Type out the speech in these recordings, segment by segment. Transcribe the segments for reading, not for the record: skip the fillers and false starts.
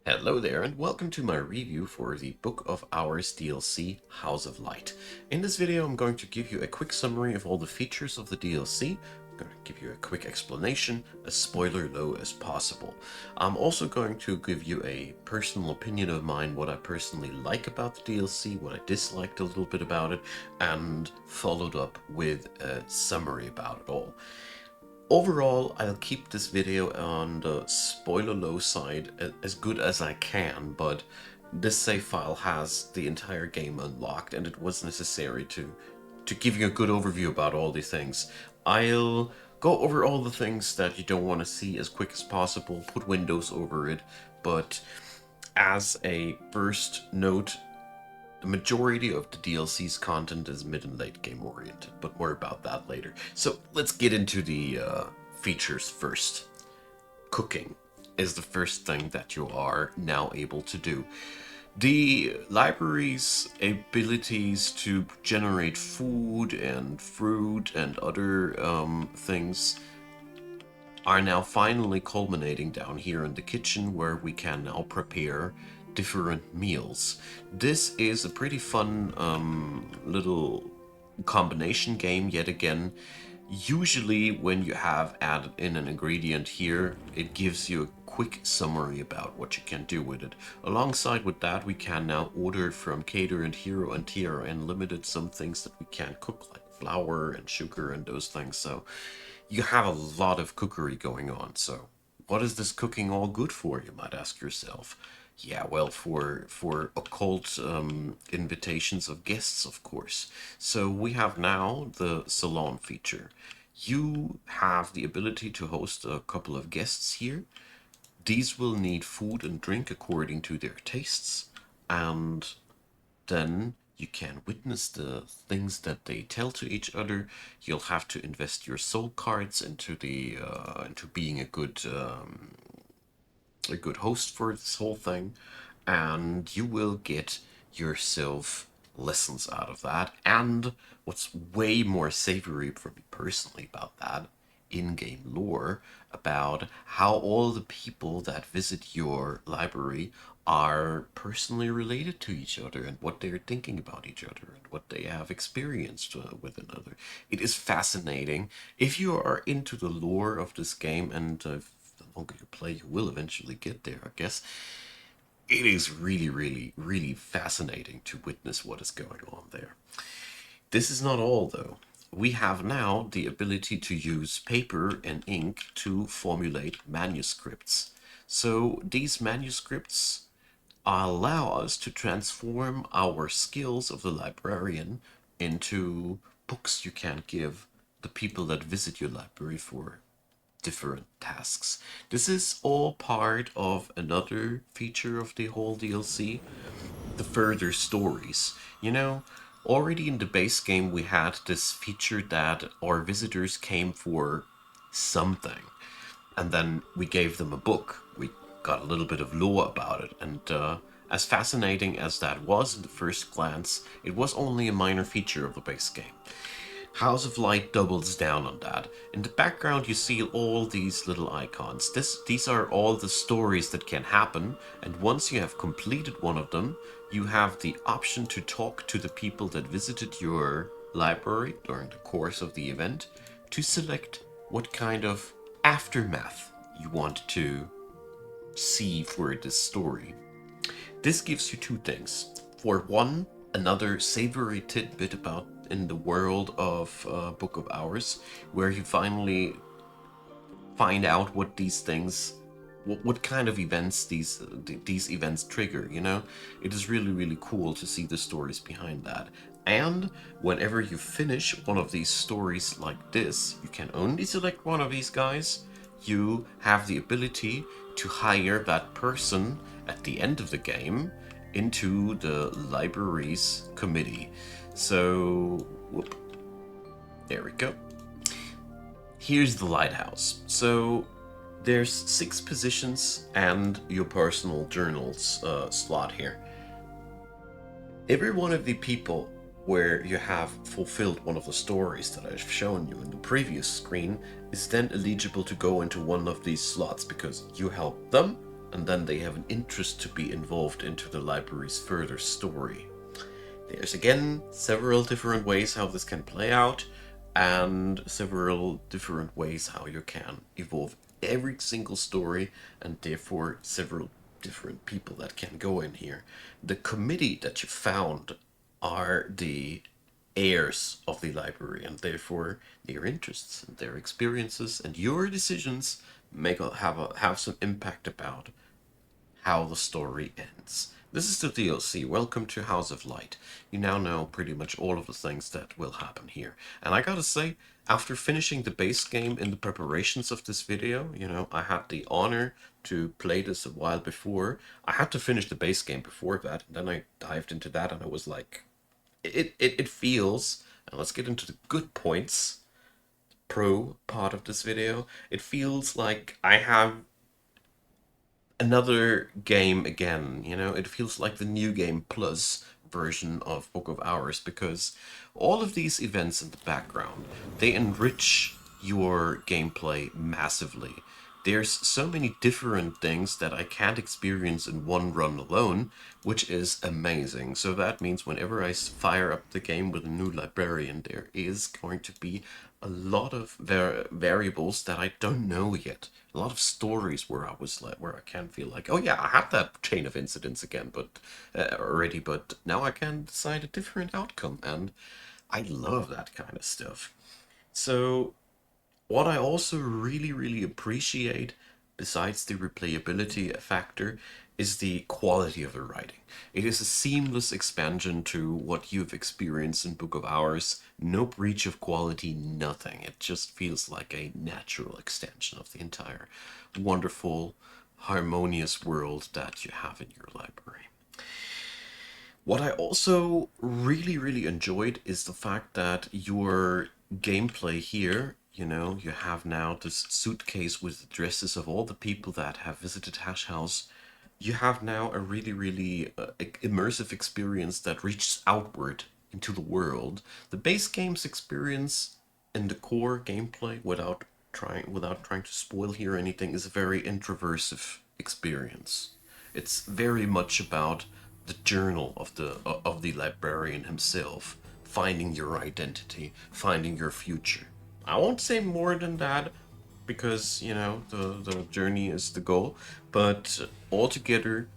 Hello there, and welcome to my review for the Book of Hours DLC, House of Light. In this video I'm going to give you a quick summary of all the features of the DLC. I'm going to give you a quick explanation, as spoiler low as possible. I'm also going to give you a personal opinion of mine, what I personally like about the DLC, what I disliked a little bit about it, and followed up with a summary about it all. Overall, I'll keep this video on the spoiler low side as good as I can, but this save file has the entire game unlocked and it was necessary to give you a good overview about all these things. I'll go over all the things that you don't want to see as quick as possible, put windows over it, but as a first note, the majority of the DLC's content is mid and late game oriented, but more about that later. So let's get into the features first. Cooking is the first thing that you are now able to do. The library's abilities to generate food and fruit and other things are now finally culminating down here in the kitchen, where we can now prepare different meals. This is a pretty fun little combination game yet again. Usually when you have added in an ingredient here, it gives you a quick summary about what you can do with it. Alongside with that, we can now order from Cater and Hero and Tier and limited some things that we can't cook, like flour and sugar and those things. So you have a lot of cookery going on. So what is this cooking all good for, you might ask yourself? Yeah, well, for occult invitations of guests, of course. So we have now the salon feature. You have the ability to host a couple of guests here. These will need food and drink according to their tastes, and then you can witness the things that they tell to each other. You'll have to invest your soul cards into the into being a good host for this whole thing, and you will get yourself lessons out of that. And what's way more savory for me personally about that, in-game lore about how all the people that visit your library are personally related to each other and what they're thinking about each other and what they have experienced with another. It is fascinating. If you are into the lore of this game, and the longer you play, you will eventually get there, I guess. It is really, really, really fascinating to witness what is going on there. This is not all, though. We have now the ability to use paper and ink to formulate manuscripts. So these manuscripts allow us to transform our skills of the librarian into books you can give the people that visit your library for different tasks. This is all part of another feature of the whole DLC, the further stories. You know, already in the base game we had this feature that our visitors came for something, and then we gave them a book. We got a little bit of lore about it, and as fascinating as that was in the first glance, it was only a minor feature of the base game. House of Light doubles down on that. In the background you see all these little icons. These are all the stories that can happen, and once you have completed one of them, you have the option to talk to the people that visited your library during the course of the event to select what kind of aftermath you want to see for this story. This gives you two things. For one, another savory tidbit about in the world of Book of Hours, where you finally find out what these things, what kind of events these events trigger. You know, it is really, really cool to see the stories behind that. And whenever you finish one of these stories like this, you can only select one of these guys. You have the ability to hire that person at the end of the game into the library's committee. So, whoop, there we go. Here's the lighthouse. So there's 6 positions and your personal journals slot here. Every one of the people where you have fulfilled one of the stories that I've shown you in the previous screen is then eligible to go into one of these slots because you helped them and then they have an interest to be involved into the library's further story. There's again several different ways how this can play out, and several different ways how you can evolve every single story, and therefore several different people that can go in here. The committee that you found are the heirs of the library, and therefore their interests and their experiences and your decisions have some impact about how the story ends. This is the DLC. Welcome to House of Light. You now know pretty much all of the things that will happen here. And I gotta say, after finishing the base game in the preparations of this video, I had the honor to play this a while before. I had to finish the base game before that, and then I dived into that, and I was like, it feels, and let's get into the good points, pro part of this video, it feels like I have another game again. It feels like the new game plus version of Book of Hours, because all of these events in the background, they enrich your gameplay massively. There's so many different things that I can't experience in one run alone, which is amazing. So that means whenever I fire up the game with a new librarian, there is going to be a lot of variables that I don't know yet. A lot of stories where I can feel like, oh yeah, I had that chain of incidents again, but already, but now I can decide a different outcome, and I love that kind of stuff. So what I also really, really appreciate, besides the replayability factor, is the quality of the writing. It is a seamless expansion to what you've experienced in Book of Hours. No breach of quality, nothing. It just feels like a natural extension of the entire wonderful, harmonious world that you have in your library. What I also really, really enjoyed is the fact that your gameplay here, you have now this suitcase with the dresses of all the people that have visited Hash House. You have now a really, really immersive experience that reaches outward into the world. The base game's experience and the core gameplay, without trying to spoil here anything, is a very introversive experience. It's very much about the journal of the librarian himself, finding your identity, finding your future. I won't say more than that, because the journey is the goal, but altogether,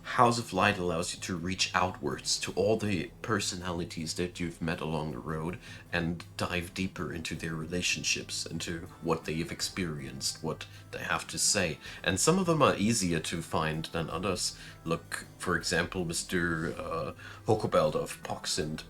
House of Light allows you to reach outwards to all the personalities that you've met along the road and dive deeper into their relationships, into what they've experienced, what they have to say. And some of them are easier to find than others. Look, for example, Mr. Hokobeld of Poxint.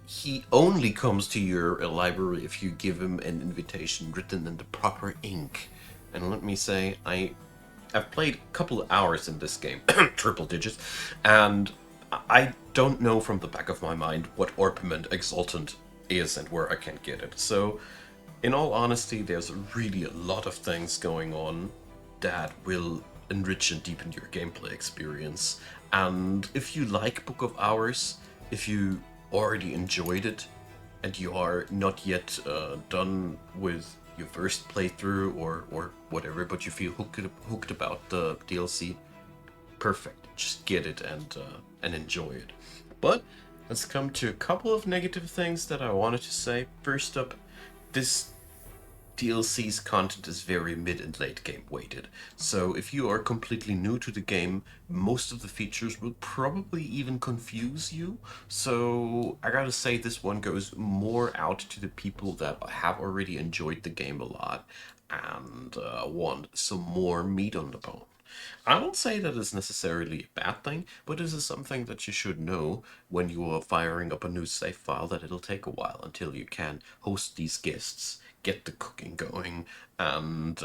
He only comes to your library if you give him an invitation written in the proper ink. And let me say, I've played a couple of hours in this game, triple digits, and I don't know from the back of my mind what Orpiment Exultant is and where I can get it. So, in all honesty, there's really a lot of things going on that will enrich and deepen your gameplay experience. And if you like Book of Hours, if you already enjoyed it, and you are not yet done with your first playthrough or whatever, but you feel hooked about the DLC, perfect. Just get it and enjoy it. But let's come to a couple of negative things that I wanted to say. First up, this DLC's content is very mid and late game weighted. So if you are completely new to the game, most of the features will probably even confuse you. So I gotta say, this one goes more out to the people that have already enjoyed the game a lot and want some more meat on the bone. I won't say that is necessarily a bad thing, but this is something that you should know when you are firing up a new save file, that it'll take a while until you can host these guests, get the cooking going, and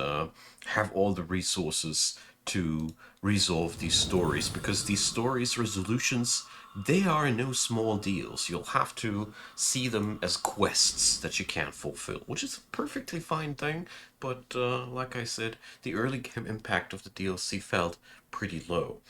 have all the resources to resolve these stories, because these stories resolutions, they are no small deals. You'll have to see them as quests that you can't fulfill, which is a perfectly fine thing, but like I said, the early game impact of the DLC felt pretty low.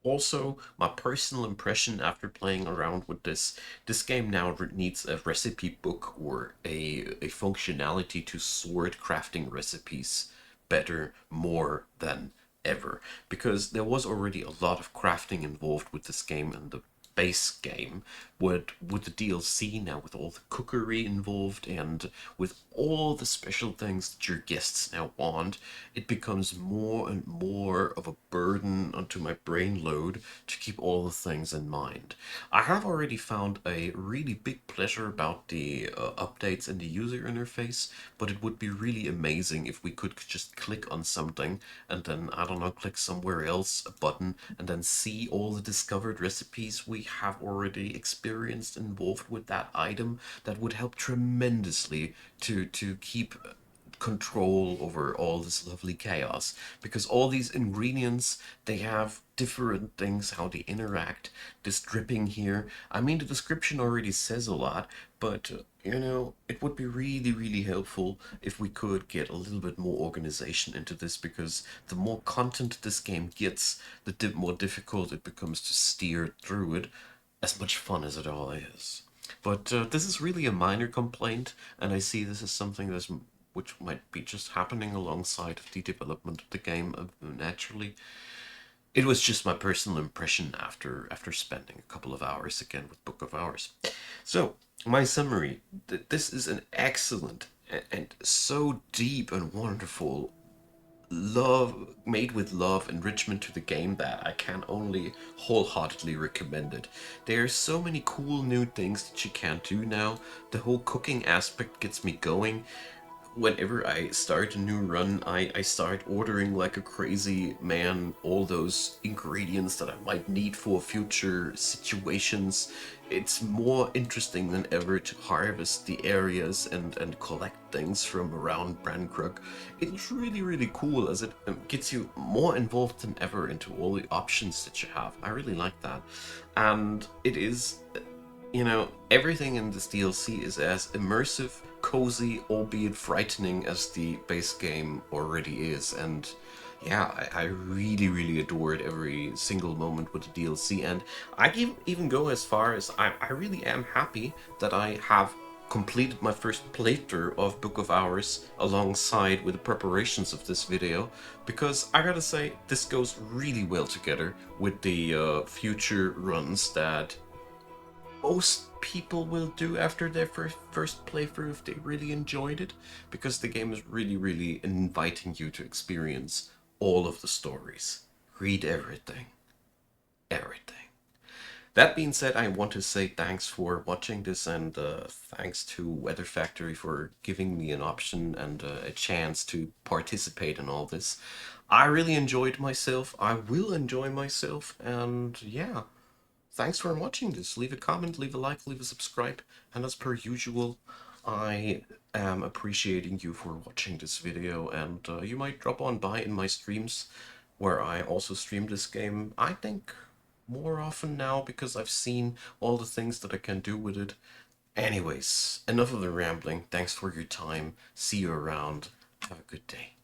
Also, my personal impression after playing around with this game now needs a recipe book or a functionality to sort crafting recipes better, more than ever, because there was already a lot of crafting involved with this game and the base game. With the DLC now, with all the cookery involved and with all the special things that your guests now want, it becomes more and more of a burden onto my brain load to keep all the things in mind. I have already found a really big pleasure about the updates in the user interface, but it would be really amazing if we could just click on something and then, I don't know, click somewhere else, a button, and then see all the discovered recipes we have already experienced involved with that item. That would help tremendously to keep control over all this lovely chaos, because all these ingredients, they have different things how they interact. This dripping here, I mean, the description already says a lot, but it would be really, really helpful if we could get a little bit more organization into this, because the more content this game gets, the more difficult it becomes to steer through it, as much fun as it all is. But this is really a minor complaint, and I see this as something which might be just happening alongside of the development of the game naturally. It was just my personal impression after spending a couple of hours again with Book of Hours. So, my summary: this is an excellent and so deep and wonderful love, made with love, enrichment to the game, that I can only wholeheartedly recommend it. There are so many cool new things that you can do now. The whole cooking aspect gets me going. Whenever I start a new run, I start ordering like a crazy man all those ingredients that I might need for future situations. It's more interesting than ever to harvest the areas and collect things from around Brandkrug. It's really, really cool, as it gets you more involved than ever into all the options that you have. I really like that. And it is, everything in this DLC is as immersive, cozy, albeit frightening as the base game already is. And yeah, I really, really adored every single moment with the DLC. And I even go as far as I really am happy that I have completed my first playthrough of Book of Hours alongside with the preparations of this video, because I gotta say, this goes really well together with the future runs that most people will do after their first playthrough if they really enjoyed it, because the game is really, really inviting you to experience all of the stories. Read everything. Everything. That being said, I want to say thanks for watching this, and thanks to Weather Factory for giving me an option and a chance to participate in all this. I really enjoyed myself. I will enjoy myself, and yeah. Thanks for watching this. Leave a comment, leave a like, leave a subscribe, and as per usual, I am appreciating you for watching this video, and you might drop on by in my streams, where I also stream this game, I think, more often now, because I've seen all the things that I can do with it. Anyways, enough of the rambling. Thanks for your time. See you around. Have a good day.